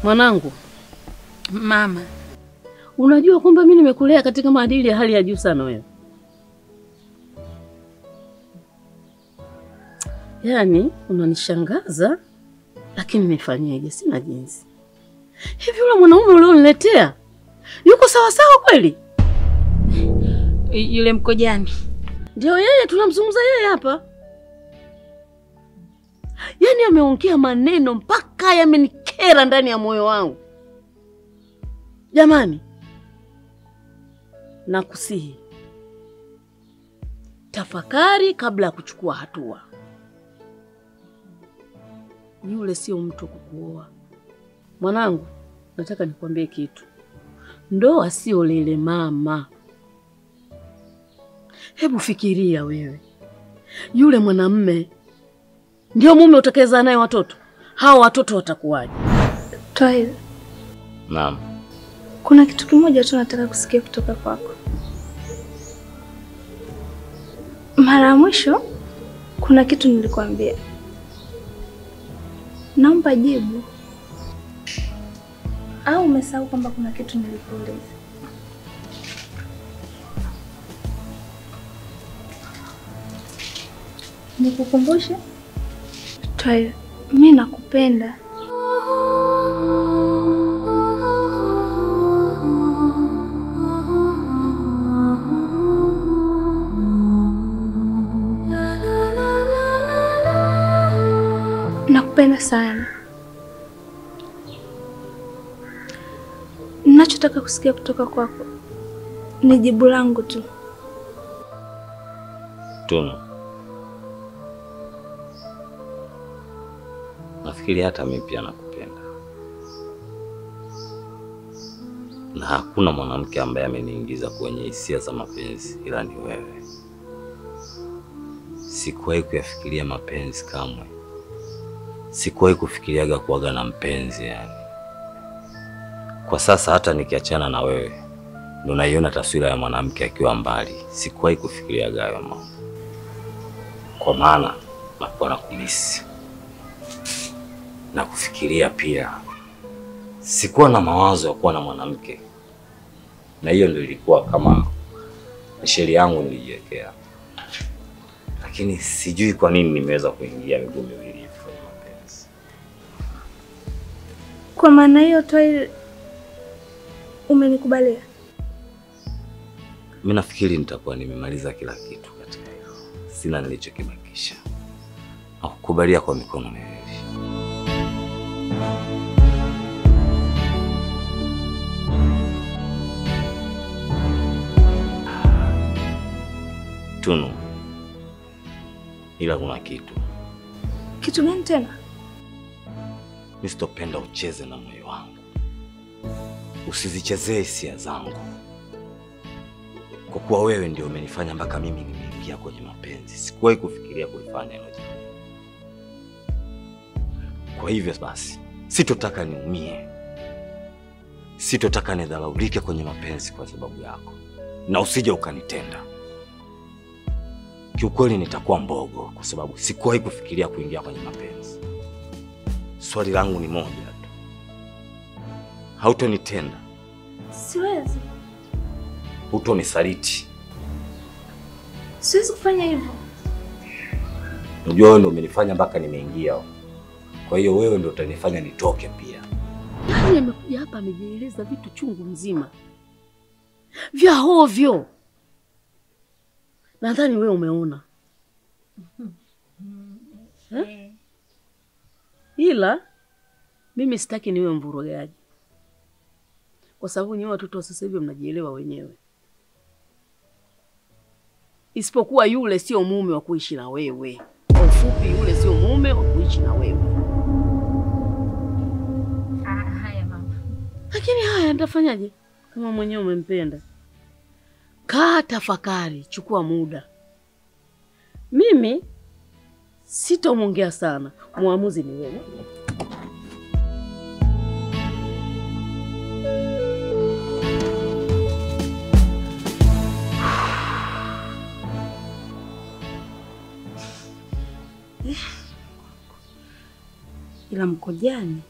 Mwanangu. Mama. Unajua kwamba mimi nimekulea katika maadili ya hali ya juu sana wewe. Yaani unanishangaza lakini nifanyeje? Sina jinsi. Hivi yule mwanaume ulioniletea yuko sawa sawa kweli? Yule Mkojani. Ndio yeye, tunamzungumza yeye hapa. Yaani ameongea maneno mpaka yamenikera ndani ya moyo wangu. Jamani, nakusihi tafakari kabla ya kuchukua hatua. Yule sio mtu kukuoa. Mwanangu, nataka nikwambie kitu. Ndoa sio lele mama. Hebu fikiria wewe. Yule mwanamume ndio mume utakayezaa naye watoto. Hao watoto watakuwaje? Twail. Naam. Kuna kitu kimoja tu nataka kusikia kutoka kwako. Mara ya mwisho kuna kitu nilikwambia. Naomba jibu. Au umesahau kwamba kuna kitu nilikuuliza? Nikukumbushe? Twail, mimi nakupenda. Nakupenda sana. Ninachotaka kusikia kutoka kwako ni jibu langu tu. Tunu, nafikiri hata mimi pia nakupenda. Na hakuna mwanamke ambaye ameniingiza kwenye hisia za mapenzi ila ni wewe. Sikuwahi kuyafikiria mapenzi kamwe. Sikuwahi kufikiriaga kuaga na mpenzi yani. Kwa sasa hata nikiachana na wewe, ndio naiona taswira ya mwanamke akiwa mbali. Sikuwahi kufikiriaga hayo mambo. Kwa maana nakuwa nakumisi. Na kufikiria pia. Sikuwa na mawazo ya kuwa na mwanamke. Na hiyo ndio ilikuwa kama sheria yangu nilijiwekea. Lakini sijui kwa nini nimeweza kuingia miguu miwili kwenye mapenzi. Kwa maana hiyo Twail, umenikubalia? Mimi nafikiri nitakuwa nimemaliza kila kitu katika hilo. Sina nilichokibakisha. Nakukubalia kwa mikono miwili. Tunu, ila kuna kitu. Kitu gani tena? Mimi sitopenda ucheze na moyo wangu. Usizichezee hisia zangu. Kwa kuwa wewe ndio umenifanya mpaka mimi nimeingia kwenye mapenzi. Sikuwahi kufikiria kulifanya hilo jambo. Kwa hivyo basi, sitotaka niumie. Sitotaka nidharaulike kwenye mapenzi kwa sababu yako. Na usije ukanitenda. Kiukweli nitakuwa mbogo kwa sababu sikuwahi kufikiria kuingia kwenye mapenzi. Swali langu ni moja tu. Hautonitenda? Siwezi. Hutonisaliti? Siwezi kufanya hivyo. Unajua wewe ndio umenifanya mpaka nimeingia. Kwa hiyo wewe ndio utanifanya nitoke pia. Yaani amekuja hapa amejieleza vitu chungu mzima. Vya hovyo. Nadhani wewe umeona. Ila mimi sitaki niwe mvurugaji. Kwa sababu nyewe watoto sasa hivi mnajielewa wenyewe. Isipokuwa yule sio mume wa kuishi na wewe. Kwa ufupi yule sio mume wa kuishi na wewe. Haya mama. Lakini haya nitafanyaje kama mwenyewe umempenda? Kaa tafakari, chukua muda. Mimi sitomongea sana. Muamuzi ni wewe. Ila Mkojani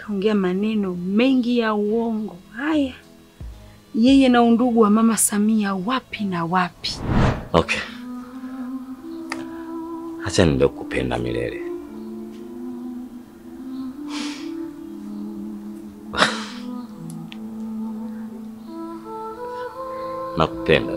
kaongea maneno mengi ya uongo. Haya, yeye na undugu wa Mama Samia wapi na wapi? Okay. Acha ndio kupenda milele. Nakupenda.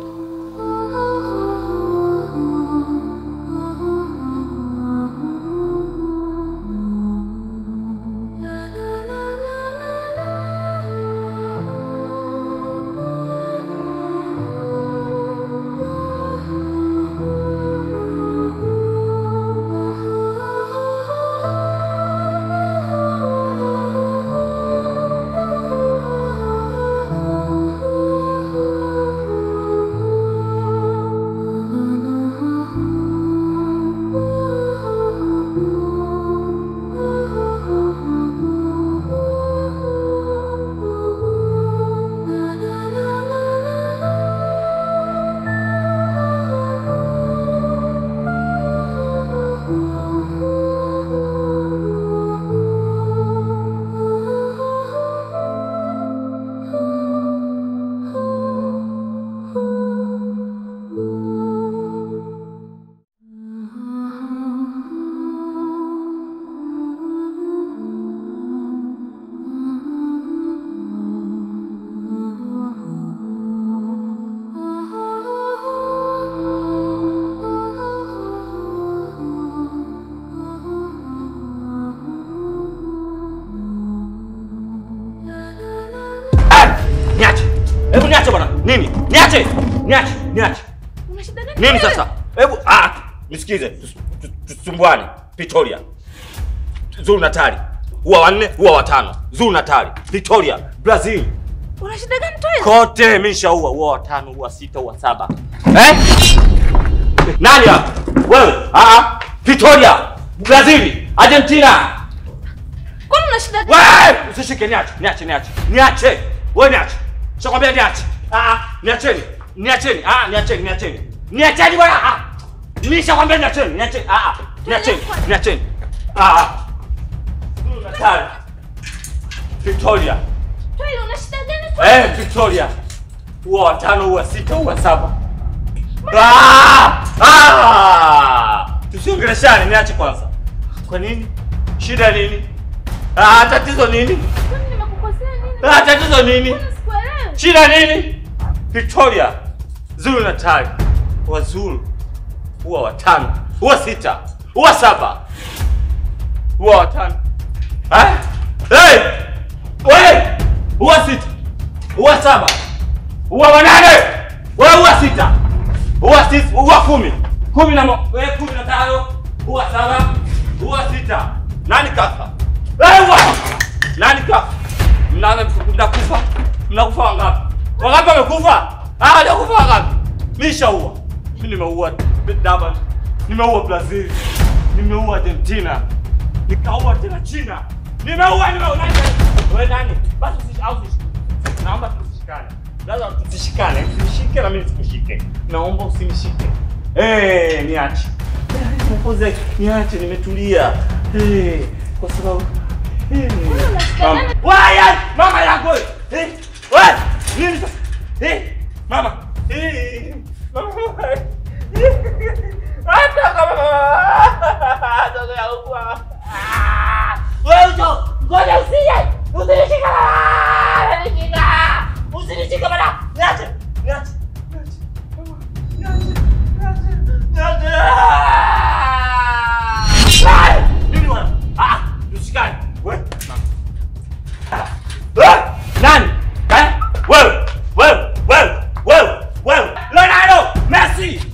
Hebu niache bwana. Nini? Niache. Niache. Una shida gani? Nini sasa? Hebu nisikize. Tusumbuane. Victoria. Zulu Natali. Huwa 4, huwa 5. Zulu Natali. Victoria, Brazil. Una shida gani toa? Kote mimi nishaua. Huwa 5, huwa 6, huwa 7. Nani hapa? Wewe? Victoria, Brazil, Argentina. Kwani una shida gani? Wewe, usishike. Niache. Wewe niache. Shakwambia niache. Niacheni. Niacheni bwana. Nishakwambia niacheni. Niacheni. Natali. Victoria. Toa, una shida gani? Victoria. Huwa 5, huwa 6, huwa 7. Tusiongeleshane, niache kwanza. Kwa nini? Shida nini? Tatizo nini? Kwani nimekukosea nini? Tatizo nini? Sikuelewi. Shida nini? Victoria, Zulu Natali. Wazulu huwa 5, huwa 6, huwa 7, huwa 5. Huwa 6, huwa 7, huwa 8, huwa 6, huwa 6, huwa 10, 15, huwa 7, huwa 6. Nani kafa? Nani kafa? Mnakufa wangapi? Wangapi wamekufa? Hawajakufa wangapi? Nishaua. Mimi nimeua Durban. Nimeua Brazil. Nimeua Argentina. Nikaua tena China. Nimeua. Wewe nani? Basi naomba tusishikane. Lazima tusishikane. Usishike na mimi sikushike. Naomba usinishike. Niache. Mpoze, niache, nimetulia. Kwa sababu mama yangu. Nini sasa? Mama. Hata kama ndio yaugua. Wewe ngoja usije. Usinishika bana. Niache. Nini wana? Tusikane. Wewe. Nani? Wewe. Ronaldo, Messi,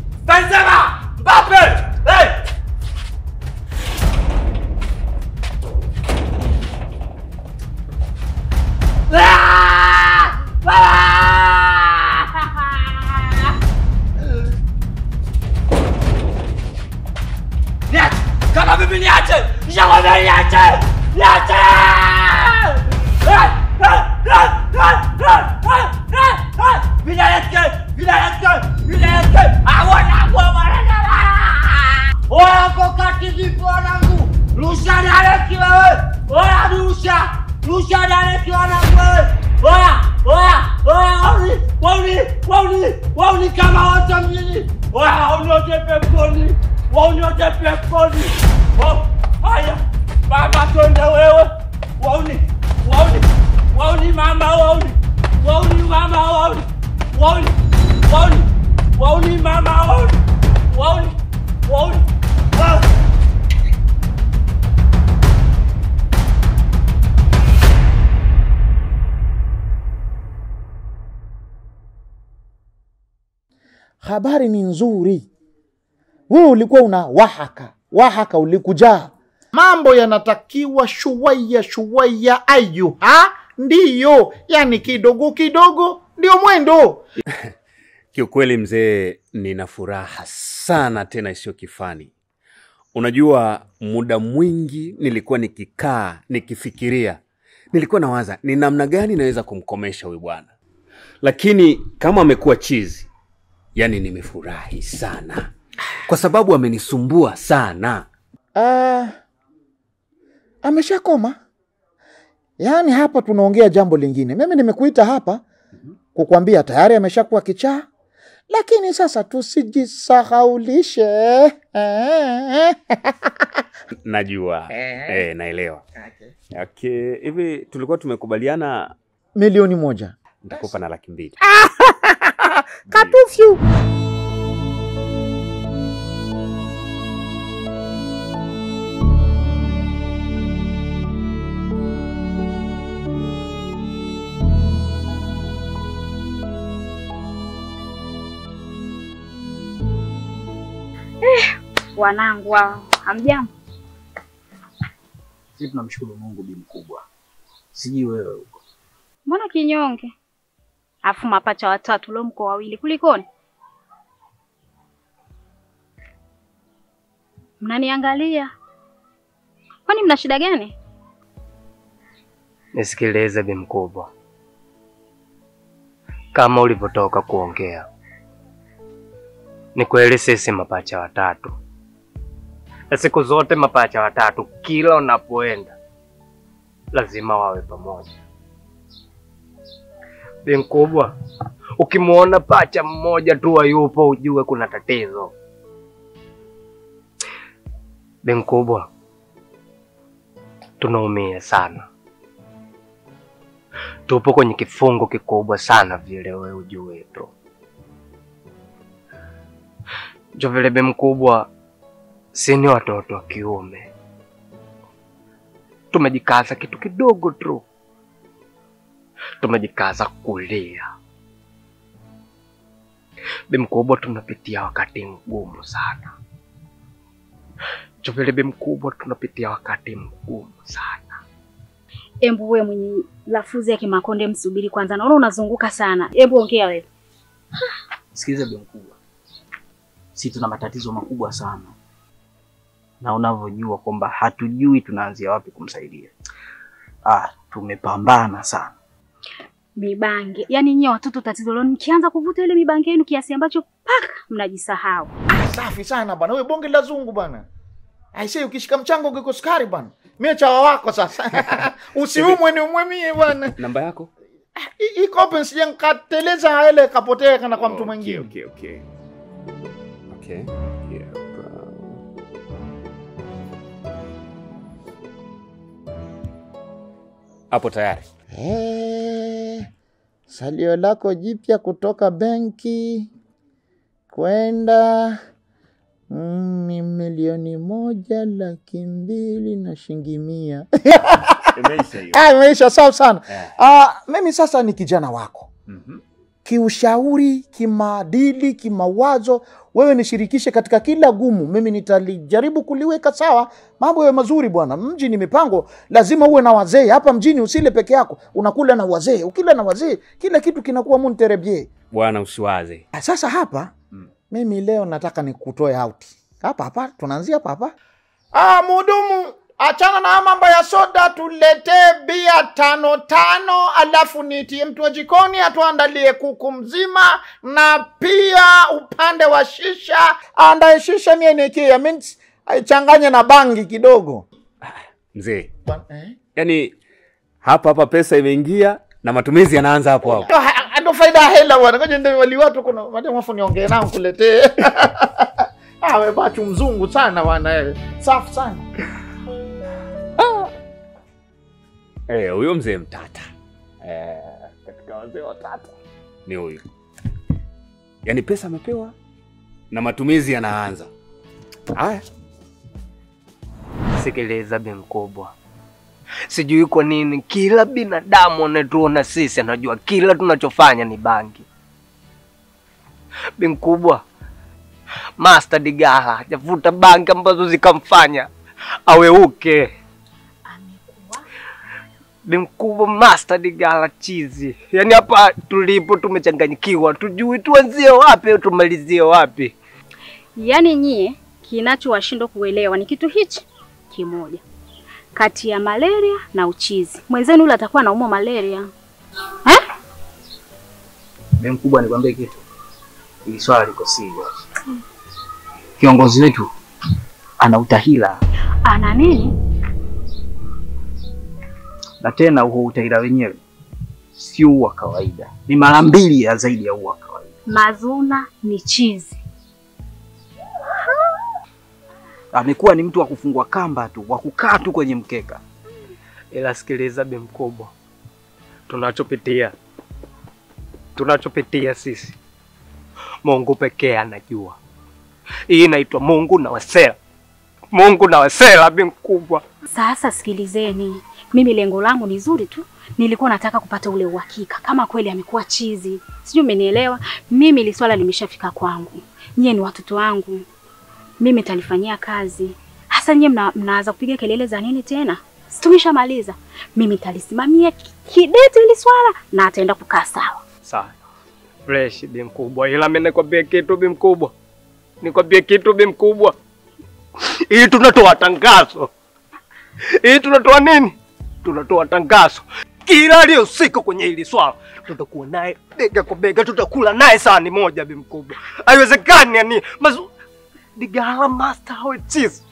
Wauni kama wote mjini. Wauni wote peponi. Wauni wote peponi. Haya. Mama twende wewe. Wauni mama wauni. Wauni mama wauni. Wauni mama wauni. Wauni. Habari ni nzuri. Wewe ulikuwa una wahaka ulikujaa. Mambo yanatakiwa shuwaya ayuha. Ndiyo, yani kidogo ndio mwendo. Kiukweli mzee, nina furaha sana tena isiyo kifani. Unajua muda mwingi nilikuwa nikikaa, nikifikiria. Nilikuwa nawaza ni namna gani naweza kumkomesha huyu bwana. Lakini kama amekuwa chizi, yani nimefurahi sana. Kwa sababu amenisumbua sana. Ameshakoma. Yani hapa tunaongea jambo lingine. Mimi nimekuita hapa kukuambia tayari ameshakuwa kichaa. Lakini sasa tusijisahaulishe. Najua. Naelewa. Okay. Hivi tulikuwa tumekubaliana 1,000,000. Nitakupa na 200,000. Katufyu. Wanangu wao, hamjambo? Sisi tunamshukuru Mungu bi mkubwa. Siji wewe huko. Mbona kinyonge? Afu mapacha watatu leo mko wawili, kulikoni? Mnaniangalia. Kwani mna shida gani? Nisikilize bi mkubwa. Kama ulivyotoka kuongea. Ni kweli sisi mapacha watatu. Na siku zote mapacha watatu kila unapoenda lazima wawe pamoja. Bi mkubwa, ukimuona pacha mmoja tu hayupo ujue kuna tatizo. Bi mkubwa, tunaumia sana. Tupo kwenye kifungo kikubwa sana vile wewe ujue tu. Jo vile bi mkubwa, sisi watoto wa kiume. Tumejikaza kitu kidogo tu. Tumejikaza kulia. Bi mkubwa, tunapitia wakati mgumu sana. Jo vile bi mkubwa, tunapitia wakati mgumu sana. Embu wewe mwenye lafuzi ya Kimakonde msubiri kwanza. Naona unazunguka sana. Embu ongea wewe. Sikiliza bi mkubwa. Sisi tuna matatizo makubwa sana. Na unavyojua kwamba hatujui tunaanzia wapi kumsaidia. Tumepambana sana. Mibange. Yaani nyinyi watoto tatizo leo mkianza kuvuta ile mibange yenu kiasi ambacho paka mnajisahau. Safi sana bwana. Wewe bonge la zungu bwana. Aisee, ukishika mchango ungeko sukari bwana. Mimi chawa wako sasa. Usiumwe ni umwemie bwana. Namba yako? Iko open, sije nikateleza ile kapotea kana kwa mtu mwingine. Okay. Yeah. Hapo tayari. Salio lako jipya kutoka benki kwenda ni 1,200,000 na shilingi 100. Imeisha hiyo. Imeisha, sawa sana. Mimi sasa ni kijana wako. Kiushauri, kimaadili, kimawazo, wewe nishirikishe katika kila gumu. Mimi nitalijaribu kuliweka sawa. Mambo yawe mazuri bwana. Mji ni mipango, lazima uwe na wazee. Hapa mjini usile peke yako, unakula na wazee. Ukila na wazee, kila kitu kinakuwa munterebie. Bwana usiwaze. Sasa hapa, mimi leo nataka nikutoe out. Hapa, tunaanzia hapa. Mhudumu, achana na mambo ya soda, tuletee bia 5 alafu nitie mtu wa jikoni atuandalie kuku mzima, na pia upande wa shisha andae shisha nienekea mints aichanganye na bangi kidogo. Mzee. Yaani hapa pesa imeingia na matumizi yanaanza hapo. Ndio Kuna faida ya hela bwana. Ngoja ndio wali watu kuna madam afu niongee nao kuletee. Wewe bachu mzungu sana bwana. Safi sana. Huyo mzee Mtata. Katika wazee watata ni huyu. Yaani pesa amepewa na matumizi yanaanza. Haya. Sikiliza bi mkubwa. Sijui kwa nini kila binadamu anatuona sisi anajua kila tunachofanya ni bangi. Bi mkubwa, Master Digala hajavuta bangi ambazo zikamfanya aweuke. Bi mkubwa, Master Digala chizi. Yaani hapa tulipo tumechanganyikiwa, tujui tuanzie wapi tumalizie wapi. Yaani nyie kinachowashinda kuelewa ni kitu hichi kimoja. Kati ya malaria na uchizi. Mwenzenu yule atakuwa anaumwa malaria. Bi mkubwa, nikwambie kitu. Hili swala liko serious. Kiongozi wetu ana utahila. Ana nini? Na tena huo utahila wenyewe sio wa kawaida. Ni mara 2 ya zaidi ya huo kawaida. Mazuna ni chizi. Amekuwa ni mtu wa kufungwa kamba tu, wa kukaa tu kwenye mkeka. Ila sikiliza bi mkubwa. Tunachopitia sisi, Mungu pekee anajua. Hii inaitwa Mungu na wasela. Mungu na wasela bi mkubwa. Sasa sikilizeni. Mimi lengo langu ni zuri tu. Nilikuwa nataka kupata ule uhakika kama kweli amekuwa chizi. Sijui umenielewa? Mimi ile swala limeshafika kwangu. Nyie ni watoto wangu. Mimi nitalifanyia kazi. Hasa nyie mnaanza kupiga kelele za nini tena? Tumeshamaliza. Mimi nitalisimamia kidete ile swala na ataenda kukaa sawa. Sawa. Fresh bi mkubwa. Ila mimi nakwambia kitu bi mkubwa. Nikwambie kitu bi mkubwa. Hii tunatoa tangazo. Hii tunatoa nini? Tunatoa tangazo. Kila leo usiku kwenye hili swala tutakuwa naye bega kwa bega, tutakula naye sahani moja bi mkubwa. Haiwezekani yani. Digala Master how it is.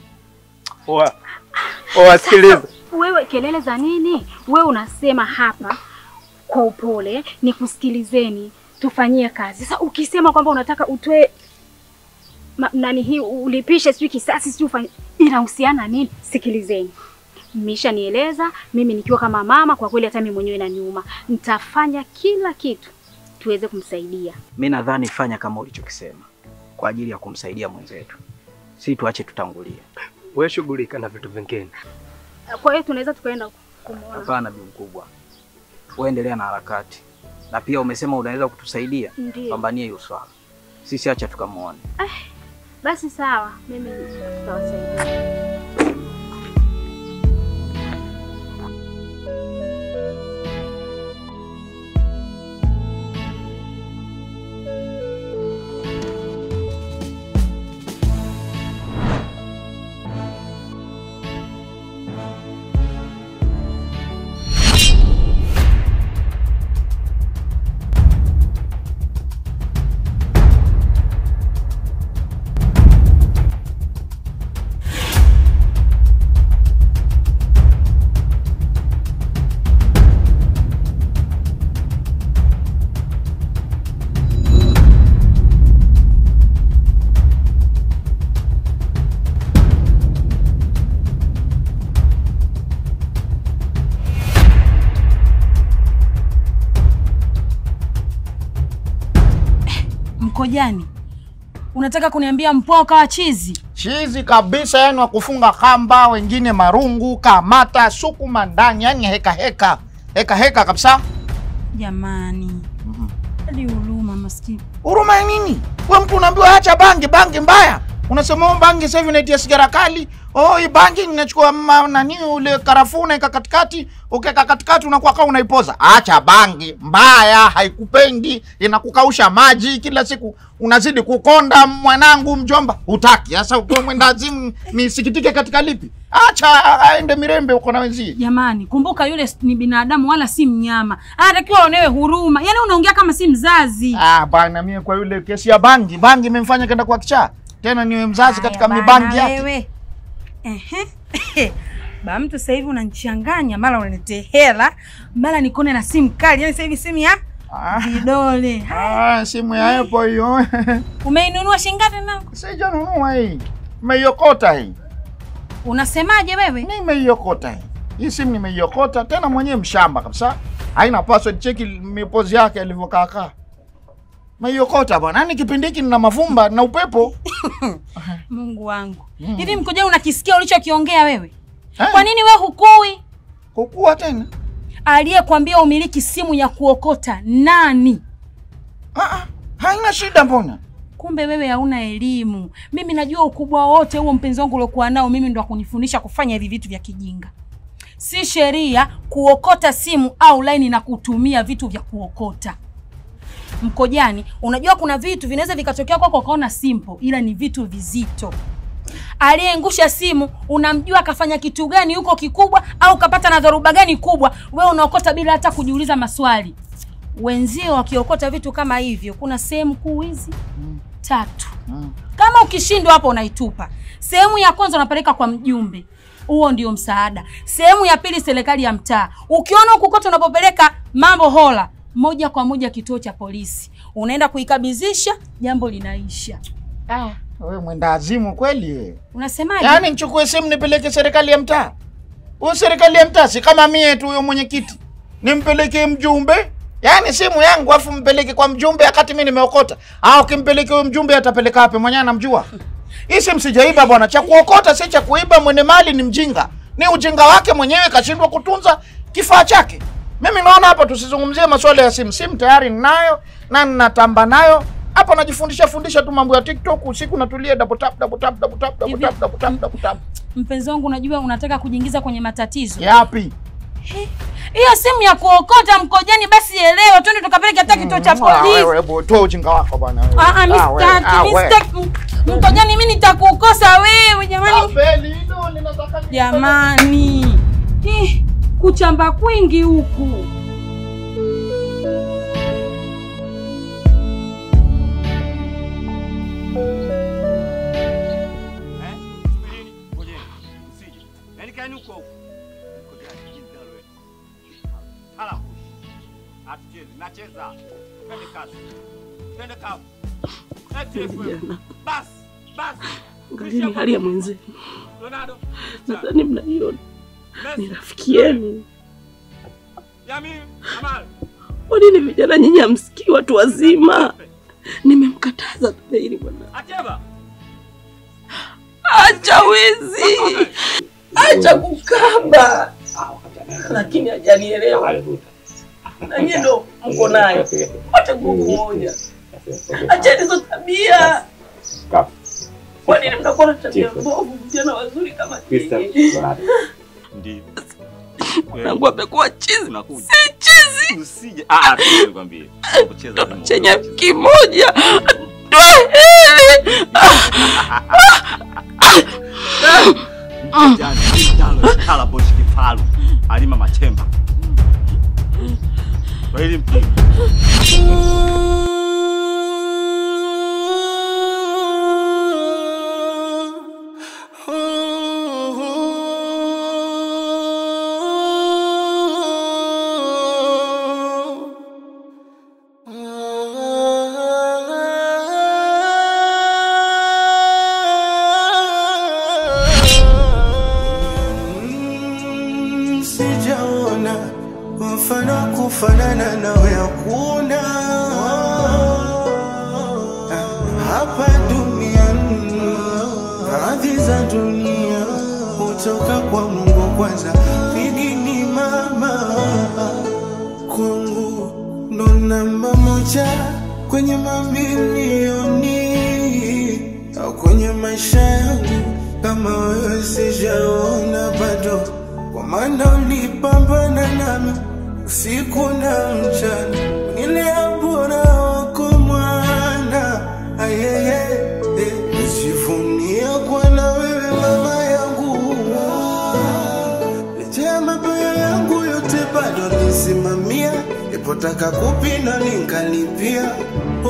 Sikiliza. Wewe kelele za nini? Wewe unasema hapa kwa upole, nikusikilizeni, tufanyie kazi. Sasa ukisema kwamba unataka utoe nani hii ulipishe sijui kisasi sijui ufanye, inahusiana nini? Sikilizeni. Mmeshanieleza, mimi nikiwa kama mama kwa kweli hata mimi mwenyewe inaniuma. Nitafanya kila kitu tuweze kumsaidia. Mimi nadhani fanya kama ulichokisema kwa ajili ya kumsaidia mwenzetu. Si tuache tutangulie. Wewe shughulika na vitu vingine. Kwa hiyo tunaweza tukaenda kumuona. Hapana bi mkubwa. Wewe endelea na harakati. Na pia umesema unaweza kutusaidia. Pambania hiyo swala. Sisi acha tukamuone. Basi sawa, mimi tutawasaidia. Mkojani, unataka kuniambia Mpwao kawa chizi? Chizi kabisa, yani wa kufunga kamba, wengine marungu, kamata, sukuma ndani, yani heka kabisa. Jamani. Hadi huruma maskini. Huruma ya nini? Wewe mtu unaambiwa acha bangi mbaya. Unasema bangi sasa hivi inaitia sigara kali. Hii bangi inachukua nani ule karafuna ika katikati, ukeka katikati unakuwa kama unaipoza. Acha bangi mbaya, haikupendi, inakukausha maji kila siku, unazidi kukonda mwanangu mjomba. Hutaki. Sasa ukiwa mwenda azimu nisikitike katika lipi? Acha aende mirembe uko na wenzie. Jamani, kumbuka yule ni binadamu wala si mnyama. Anatakiwa aonewe huruma. Yaani unaongea kama si mzazi. Bana mimi kwa yule kesi ya bangi imemfanya kaenda kwa kichaa. Tena niwe mzazi katika mibangi yake. Ba mtu sasa hivi unanichanganya, mara unaniletea hela, mara nikone na simu kali. Yaani sasa hivi simu ya Vidole. Simu ya Apple hiyo. Umeinunua shilingi ngapi mama? Sijanunua hii. Nimeiokota hii. Unasemaje wewe? Nimeiokota hii. Hii simu nimeiokota tena mwenyewe mshamba kabisa. Haina password, cheki mipozi yake ilivyokaa. Nimeiokota bwana. Yaani kipindi hiki nina mavumba na upepo. Mungu wangu. Hivi Mkojani unakisikia ulichokiongea wewe? Kwa nini wewe hukui? Kukua tena? Aliyekwambia umiliki simu ya kuokota nani? Haina shida mbona? Kumbe wewe hauna elimu. Mimi najua ukubwa wote huo mpenzi wangu uliokuwa nao, mimi ndo akunifundisha kufanya hivi vitu vya kijinga. Si sheria kuokota simu au line na kutumia vitu vya kuokota. Mkojani, unajua kuna vitu vinaweza vikatokea kwako ukaona simple ila ni vitu vizito. Aliyeangusha simu unamjua akafanya kitu gani huko kikubwa au kapata na dhoruba gani kubwa, wewe unaokota bila hata kujiuliza maswali. Wenzio wakiokota vitu kama hivyo, kuna sehemu kuu hizi 3. Kama ukishindwa hapo unaitupa. Sehemu ya kwanza unapeleka kwa mjumbe. Huo ndio msaada. Sehemu ya pili serikali ya mtaa. Ukiona ukokota unapopeleka mambo hola, moja kwa moja kituo cha polisi. Unaenda kuikabizisha, jambo linaisha. Wewe mwenda azimu kweli wewe. Unasemaje? Yaani nichukue simu nipeleke serikali ya mtaa? Huyo serikali ya mtaa si kama mie tu huyo mwenyekiti. Nimpeleke mjumbe? Yaani simu yangu afu mpeleke kwa mjumbe wakati mimi nimeokota. Ukimpeleke huyo mjumbe atapeleka wapi? Mwenyewe anamjua. Hii simu sijaiba bwana. Cha kuokota si cha kuiba, mwenye mali ni mjinga. Ni ujinga wake mwenyewe kashindwa kutunza kifaa chake. Mimi naona hapa tusizungumzie masuala ya simu. Simu tayari ninayo na ninatamba nayo. Hapa najifundisha tu mambo ya TikTok, usiku natulia double tap. Mpenzi wangu unajua unataka kujiingiza kwenye matatizo. Yapi? Hiyo simu ya kuokota Mkojani basi elewa, twende tukapeleke hata kituo cha polisi. Wewe toa ujinga wako bwana wewe. Mkojani mimi nitakukosa wewe jamani. Jamani. Kuchamba kwingi huku. Nacheza. Twende kazi. Twende kazi. Bas. Angalieni hali ya mwenzi. Ronaldo. Nadhani mnaiona. Ni rafiki yenu. Yami, Amal. Kwa nini vijana nyinyi hamsikii watu wazima? Nimemkataza tu hili bwana. Acheba. Acha wizi. Acha kukaba. Lakini hajanielewa. Na nyinyi ndo mko naye. Wote nguvu moja. Acha hizo tabia. Kwa nini mnakuwa na tabia mbovu vijana wazuri kama nyinyi? Ndio. Mungu amekuwa chizi. Si chizi. Usije. Nikwambie. Kucheza chenye kimoja. Kala boshi kifalu. Alima machemba. Kwa hili mpinga. Sijaona mfano kufanana nawe hakuna hapa duniani. Radhi za dunia hutoka kwa Mungu kwanza, pigini mama kwangu ndo namba moja kwenye mamilioni au kwenye maisha yangu. Kama wewe sijaona bado, kwa maana ulipambana nami usiku na mchana. Niliambura wako mwana najivunia kwa na wewe mama yangu. Licha mabaya yangu yote bado nisimamia, nipotaka kupina ningalipia.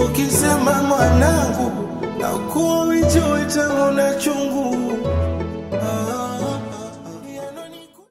Ukisema mwanangu nakuwa wicho tangu na chungu